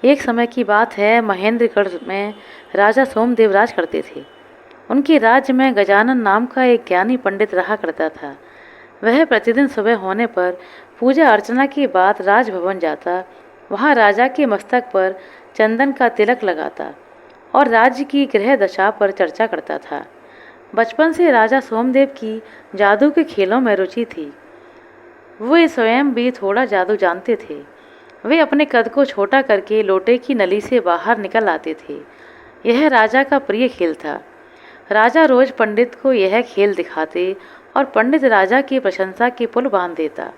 एक समय की बात है, महेंद्रगढ़ में राजा सोमदेव राज करते थे। उनके राज्य में गजानन नाम का एक ज्ञानी पंडित रहा करता था। वह प्रतिदिन सुबह होने पर पूजा अर्चना के बाद राजभवन जाता, वहाँ राजा के मस्तक पर चंदन का तिलक लगाता और राज्य की ग्रह दशा पर चर्चा करता था। बचपन से राजा सोमदेव की जादू के खेलों में रुचि थी। वे स्वयं भी थोड़ा जादू जानते थे। वे अपने कद को छोटा करके लोटे की नली से बाहर निकल आते थे। यह राजा का प्रिय खेल था। राजा रोज पंडित को यह खेल दिखाते और पंडित राजा की प्रशंसा के पुल बांध देता।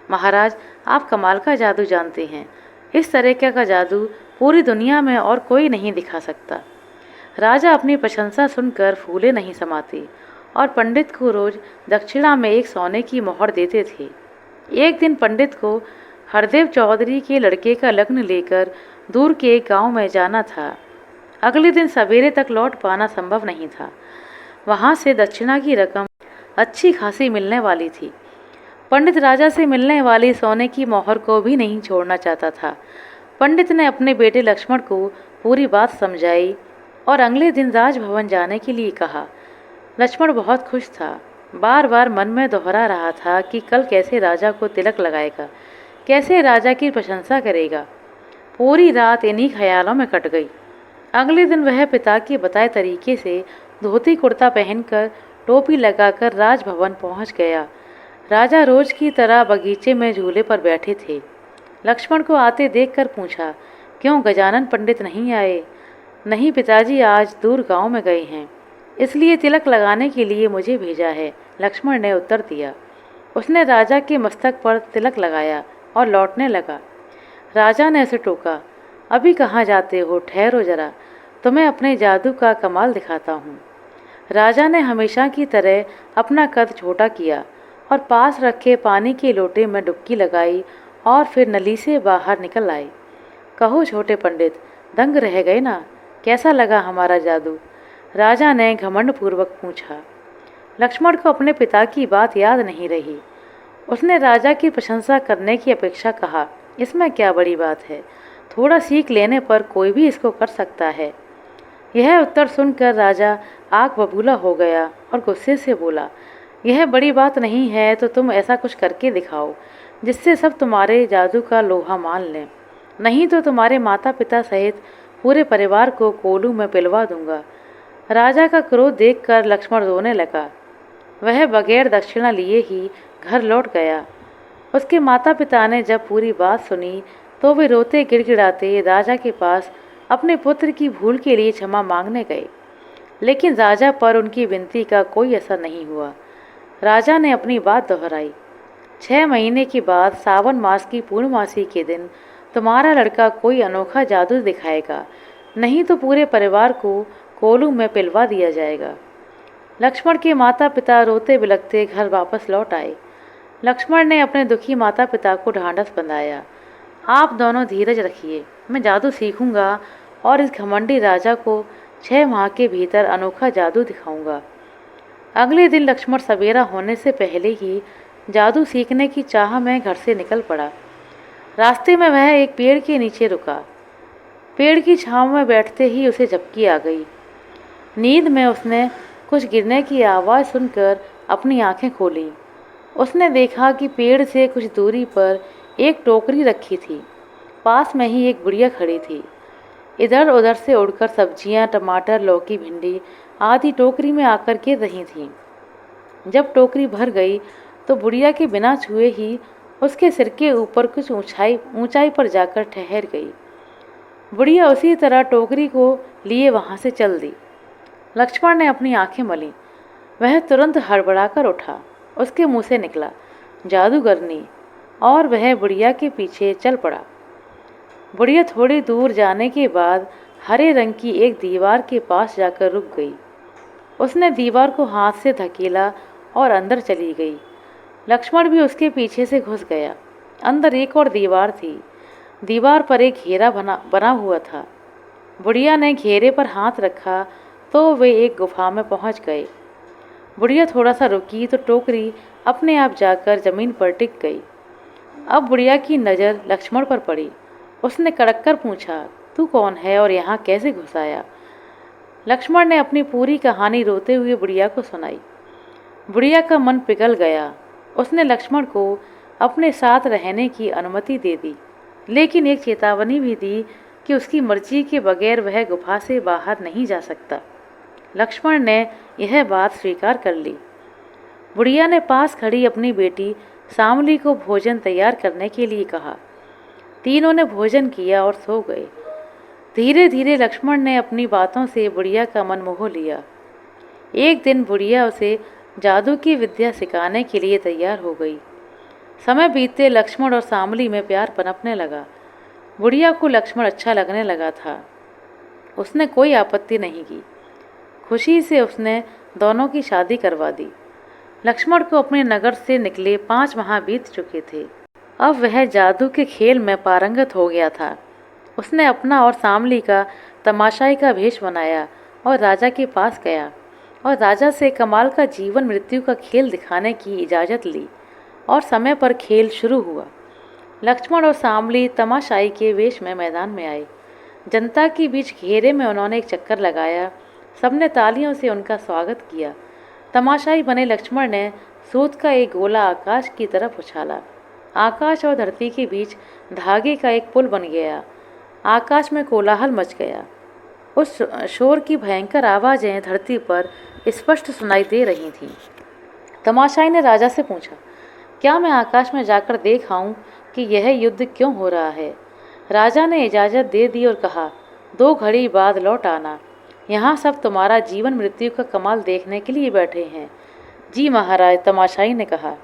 महाराज, आप कमाल का जादू जानते हैं। इस तरह का जादू पूरी दुनिया में और कोई नहीं दिखा सकता। राजा अपनी प्रशंसा सुनकर फूले नहीं समाते और पंडित को रोज दक्षिणा में एक सोने की मोहर देते थे। एक दिन पंडित को हरदेव चौधरी के लड़के का लग्न लेकर दूर के एक गांव में जाना था। अगले दिन सवेरे तक लौट पाना संभव नहीं था। वहां से दक्षिणा की रकम अच्छी खासी मिलने वाली थी। पंडित राजा से मिलने वाली सोने की मोहर को भी नहीं छोड़ना चाहता था। पंडित ने अपने बेटे लक्ष्मण को पूरी बात समझाई और अगले दिन राजभवन जाने के लिए कहा। लक्ष्मण बहुत खुश था। बार बार मन में दोहरा रहा था कि कल कैसे राजा को तिलक लगाएगा, कैसे राजा की प्रशंसा करेगा। पूरी रात इन्हीं ख्यालों में कट गई। अगले दिन वह पिता के बताए तरीके से धोती कुर्ता पहनकर टोपी लगाकर राजभवन पहुंच गया। राजा रोज की तरह बगीचे में झूले पर बैठे थे। लक्ष्मण को आते देखकर पूछा, क्यों गजानन पंडित नहीं आए? नहीं पिताजी, आज दूर गांव में गए हैं, इसलिए तिलक लगाने के लिए मुझे भेजा है, लक्ष्मण ने उत्तर दिया। उसने राजा के मस्तक पर तिलक लगाया और लौटने लगा। राजा ने उसे टोका, अभी कहाँ जाते हो, ठहरो जरा, तुम्हें अपने जादू का कमाल दिखाता हूँ। राजा ने हमेशा की तरह अपना कद छोटा किया और पास रखे पानी के लोटे में डुबकी लगाई और फिर नली से बाहर निकल आए। कहो छोटे पंडित, दंग रह गए ना? कैसा लगा हमारा जादू? राजा ने घमंडपूर्वक पूछा। लक्ष्मण को अपने पिता की बात याद नहीं रही। उसने राजा की प्रशंसा करने की अपेक्षा कहा, इसमें क्या बड़ी बात है, थोड़ा सीख लेने पर कोई भी इसको कर सकता है। यह उत्तर सुनकर राजा आग बबूला हो गया और गुस्से से बोला, यह बड़ी बात नहीं है तो तुम ऐसा कुछ करके दिखाओ जिससे सब तुम्हारे जादू का लोहा मान लें, नहीं तो तुम्हारे माता पिता सहित पूरे परिवार को कोलू में पिलवा दूंगा। राजा का क्रोध देखकर लक्ष्मण रोने लगा। वह बगैर दक्षिणा लिए ही घर लौट गया। उसके माता पिता ने जब पूरी बात सुनी तो वे रोते गिड़गिड़ाते राजा के पास अपने पुत्र की भूल के लिए क्षमा मांगने गए, लेकिन राजा पर उनकी विनती का कोई असर नहीं हुआ। राजा ने अपनी बात दोहराई, 6 महीने के बाद सावन मास की पूर्णमासी के दिन तुम्हारा लड़का कोई अनोखा जादू दिखाएगा, नहीं तो पूरे परिवार को कोलू में पिलवा दिया जाएगा। लक्ष्मण के माता पिता रोते बिलखते घर वापस लौट आए। लक्ष्मण ने अपने दुखी माता पिता को ढांढस बंधाया, आप दोनों धीरज रखिए, मैं जादू सीखूंगा और इस घमंडी राजा को 6 माह के भीतर अनोखा जादू दिखाऊंगा। अगले दिन लक्ष्मण सवेरा होने से पहले ही जादू सीखने की चाह में घर से निकल पड़ा। रास्ते में वह एक पेड़ के नीचे रुका। पेड़ की छांव में बैठते ही उसे झपकी आ गई। नींद में उसने कुछ गिरने की आवाज़ सुनकर अपनी आंखें खोली। उसने देखा कि पेड़ से कुछ दूरी पर एक टोकरी रखी थी। पास में ही एक बुढ़िया खड़ी थी। इधर उधर से उड़कर सब्जियां, टमाटर, लौकी, भिंडी आदि टोकरी में आकर गिर रही थीं। जब टोकरी भर गई तो बुढ़िया के बिना छुए ही उसके सिर के ऊपर कुछ ऊंचाई पर जाकर ठहर गई। बुढ़िया उसी तरह टोकरी को लिए वहां से चल दी। लक्ष्मण ने अपनी आंखें मलीं। वह तुरंत हड़बड़ाकर उठा। उसके मुंह से निकला, जादूगरनी, और वह बुढ़िया के पीछे चल पड़ा। बुढ़िया थोड़ी दूर जाने के बाद हरे रंग की एक दीवार के पास जाकर रुक गई। उसने दीवार को हाथ से धकेला और अंदर चली गई। लक्ष्मण भी उसके पीछे से घुस गया। अंदर एक और दीवार थी। दीवार पर एक घेरा बना हुआ था। बुढ़िया ने घेरे पर हाथ रखा तो वे एक गुफा में पहुंच गए। बुढ़िया थोड़ा सा रुकी तो टोकरी अपने आप जाकर जमीन पर टिक गई। अब बुढ़िया की नज़र लक्ष्मण पर पड़ी। उसने कड़क कर पूछा, तू कौन है और यहाँ कैसे घुस आया? लक्ष्मण ने अपनी पूरी कहानी रोते हुए बुढ़िया को सुनाई। बुढ़िया का मन पिघल गया। उसने लक्ष्मण को अपने साथ रहने की अनुमति दे दी, लेकिन एक चेतावनी भी दी कि उसकी मर्जी के बगैर वह गुफा से बाहर नहीं जा सकता। लक्ष्मण ने यह बात स्वीकार कर ली। बुढ़िया ने पास खड़ी अपनी बेटी शामली को भोजन तैयार करने के लिए कहा। तीनों ने भोजन किया और सो गए। धीरे धीरे लक्ष्मण ने अपनी बातों से बुढ़िया का मन मोह लिया। एक दिन बुढ़िया उसे जादू की विद्या सिखाने के लिए तैयार हो गई। समय बीतते लक्ष्मण और शामली में प्यार पनपने लगा। बुढ़िया को लक्ष्मण अच्छा लगने लगा था। उसने कोई आपत्ति नहीं की। खुशी से उसने दोनों की शादी करवा दी। लक्ष्मण को अपने नगर से निकले 5 माह बीत चुके थे। अब वह जादू के खेल में पारंगत हो गया था। उसने अपना और शामली का तमाशाई का वेश बनाया और राजा के पास गया और राजा से कमाल का जीवन मृत्यु का खेल दिखाने की इजाज़त ली और समय पर खेल शुरू हुआ। लक्ष्मण और शामली तमाशाई के वेश में मैदान में आए। जनता के बीच घेरे में उन्होंने एक चक्कर लगाया। सबने तालियों से उनका स्वागत किया। तमाशाई बने लक्ष्मण ने सूत का एक गोला आकाश की तरफ उछाला। आकाश और धरती के बीच धागे का एक पुल बन गया। आकाश में कोलाहल मच गया। उस शोर की भयंकर आवाज़ें धरती पर स्पष्ट सुनाई दे रही थीं। तमाशाई ने राजा से पूछा, क्या मैं आकाश में जाकर देख आऊं कि यह युद्ध क्यों हो रहा है? राजा ने इजाज़त दे दी और कहा, 2 घड़ी बाद लौट आना। यहाँ सब तुम्हारा जीवन मृत्यु का कमाल देखने के लिए बैठे हैं। जी महाराज, तमाशाई ने कहा,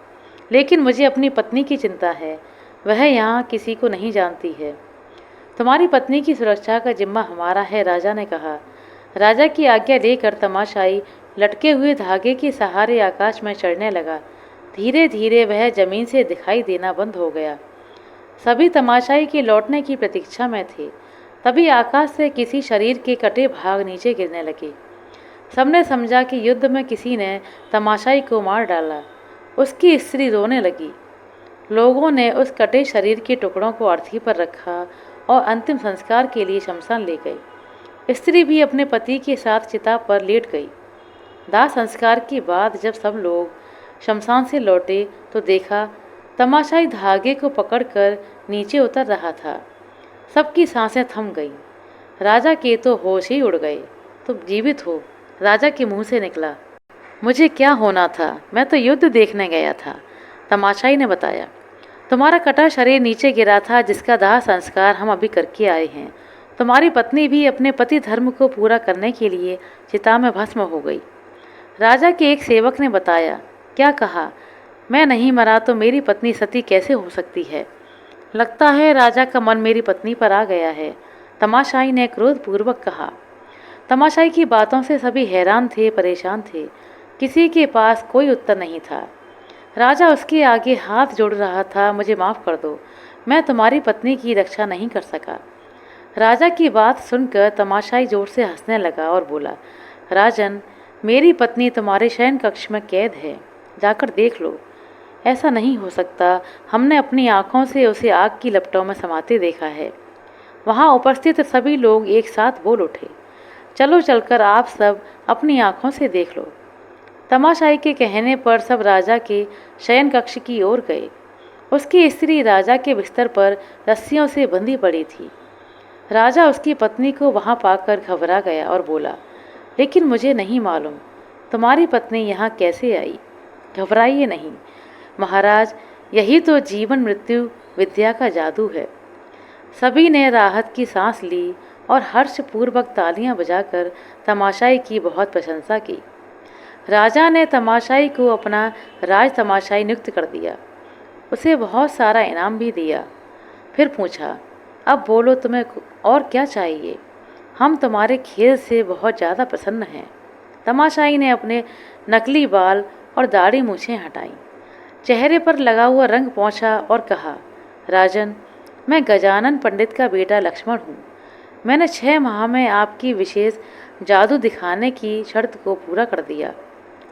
लेकिन मुझे अपनी पत्नी की चिंता है। वह यहाँ किसी को नहीं जानती है। तुम्हारी पत्नी की सुरक्षा का जिम्मा हमारा है, राजा ने कहा। राजा की आज्ञा लेकर तमाशाई लटके हुए धागे के सहारे आकाश में चढ़ने लगा। धीरे धीरे वह जमीन से दिखाई देना बंद हो गया। सभी तमाशाई के लौटने की प्रतीक्षा में थे। तभी आकाश से किसी शरीर के कटे भाग नीचे गिरने लगे। सबने समझा कि युद्ध में किसी ने तमाशाई को मार डाला। उसकी स्त्री रोने लगी। लोगों ने उस कटे शरीर के टुकड़ों को अर्थी पर रखा और अंतिम संस्कार के लिए शमशान ले गए। स्त्री भी अपने पति के साथ चिता पर लेट गई। दाह संस्कार के बाद जब सब लोग शमशान से लौटे तो देखा तमाशाई धागे को पकड़कर नीचे उतर रहा था। सबकी सांसें थम गईं। राजा के तो होश ही उड़ गए। तुम जीवित हो? राजा के मुंह से निकला। मुझे क्या होना था, मैं तो युद्ध देखने गया था, तमाशाई ने बताया। तुम्हारा कटा शरीर नीचे गिरा था, जिसका दाह संस्कार हम अभी करके आए हैं। तुम्हारी पत्नी भी अपने पति धर्म को पूरा करने के लिए चिता में भस्म हो गई। राजा के एक सेवक ने बताया। क्या कहा? मैं नहीं मरा तो मेरी पत्नी सती कैसे हो सकती है? लगता है राजा का मन मेरी पत्नी पर आ गया है, तमाशाई ने क्रोधपूर्वक कहा। तमाशाई की बातों से सभी हैरान थे, परेशान थे। किसी के पास कोई उत्तर नहीं था। राजा उसके आगे हाथ जोड़ रहा था। मुझे माफ़ कर दो, मैं तुम्हारी पत्नी की रक्षा नहीं कर सका। राजा की बात सुनकर तमाशाई जोर से हंसने लगा और बोला, राजन, मेरी पत्नी तुम्हारे शयन कक्ष में कैद है, जाकर देख लो। ऐसा नहीं हो सकता, हमने अपनी आँखों से उसे आग की लपटों में समाते देखा है। वहाँ उपस्थित सभी लोग एक साथ बोल उठे, चलो चलकर आप सब अपनी आँखों से देख लो। तमाशाई के कहने पर सब राजा के शयन कक्ष की ओर गए। उसकी स्त्री राजा के बिस्तर पर रस्सियों से बंधी पड़ी थी। राजा उसकी पत्नी को वहाँ पाकर घबरा गया और बोला, लेकिन मुझे नहीं मालूम तुम्हारी पत्नी यहाँ कैसे आई। घबराइए नहीं महाराज, यही तो जीवन मृत्यु विद्या का जादू है। सभी ने राहत की सांस ली और हर्षपूर्वक तालियां बजाकर तमाशाई की बहुत प्रशंसा की। राजा ने तमाशाई को अपना राज तमाशाई नियुक्त कर दिया। उसे बहुत सारा इनाम भी दिया। फिर पूछा, अब बोलो तुम्हें और क्या चाहिए? हम तुम्हारे खेल से बहुत ज़्यादा प्रसन्न हैं। तमाशाई ने अपने नकली बाल और दाढ़ी मूछें हटाईं, चेहरे पर लगा हुआ रंग पोंछा और कहा, राजन, मैं गजानन पंडित का बेटा लक्ष्मण हूँ। मैंने 6 माह में आपकी विशेष जादू दिखाने की शर्त को पूरा कर दिया।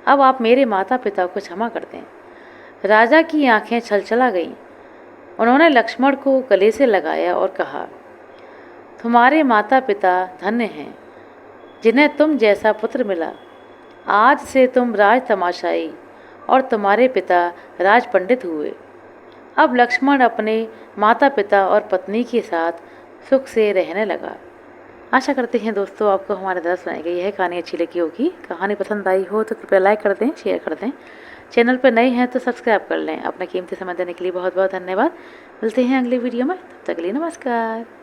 अब आप मेरे माता पिता को क्षमा कर दें। राजा की आंखें छलछला गईं। उन्होंने लक्ष्मण को गले से लगाया और कहा, तुम्हारे माता पिता धन्य हैं जिन्हें तुम जैसा पुत्र मिला। आज से तुम राज तमाशाई और तुम्हारे पिता राज पंडित हुए। अब लक्ष्मण अपने माता पिता और पत्नी के साथ सुख से रहने लगा। आशा करते हैं दोस्तों आपको हमारे द्वारा सुनाई गई यह कहानी अच्छी लगी होगी। कहानी पसंद आई हो तो कृपया लाइक कर दें, शेयर कर दें। चैनल पर नए हैं तो सब्सक्राइब कर लें। अपना कीमती समय देने के लिए बहुत बहुत धन्यवाद। मिलते हैं अगली वीडियो में, तब तक के लिए नमस्कार।